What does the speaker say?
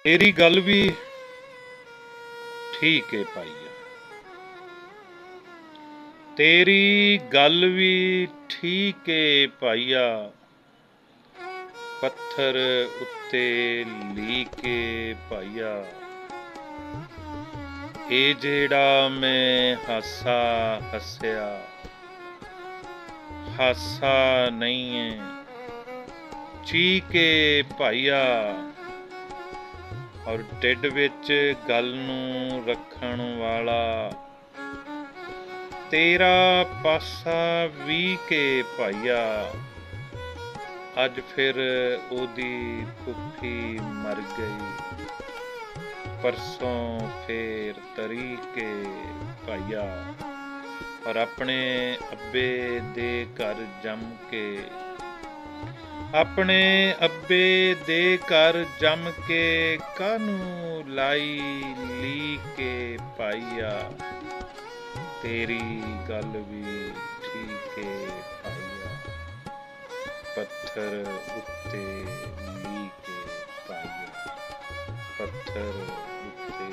ਤੇਰੀ ਗੱਲ ਵੀ ਠੀਕ ਏ ਭਾਈਆ, ਤੇਰੀ ਗੱਲ ਵੀ ਠੀਕ ਏ ਭਾਈਆ। ਪੱਥਰ ਉੱਤੇ ਲੀਕ ਏ ਭਾਈਆ। ਇਹ ਜਿਹੜਾ ਮੈਂ ਹਾਸਾ ਹੱਸਿਆ, ਹਾਸਾ ਨਹੀਂ ਏ, ਚੀਕ ਏ ਭਾਈਆ। ਔਰ ਢਿੱਡ ਵਿੱਚ ਗੱਲ ਨੂੰ ਰੱਖਣ ਵਾਲਾ ਤੇਰਾ ਪਾਸਾ ਵੀ ਕੇ ਭਾਈਆ। ਅੱਜ ਫਿਰ ਉਹਦੀ ਫੁੱਫੀ ਮਰ ਗਈ, ਪਰਸੋਂ ਫੇਰ ਤਰੀਕੇ ਭਾਈਆ। ਔਰ ਆਪਣੇ ਅੱਬੇ ਦੇ ਘਰ ਜੰਮ ਕੇ, ਆਪਣੇ ਅੱਬੇ ਦੇ ਘਰ ਜੰਮ ਕੇ ਕਾਹਨੂੰ ਲਾਈ ਲੀਕੇ ਭਾਈਆ। ਤੇਰੀ ਗੱਲ ਵੀ ਠੀਕ ਏ ਭਾਈਆ। ਪੱਥਰ ਉੱਤੇ ਲੀਕੇ ਭਾਈਆ, ਪੱਥਰ ਉੱਤੇ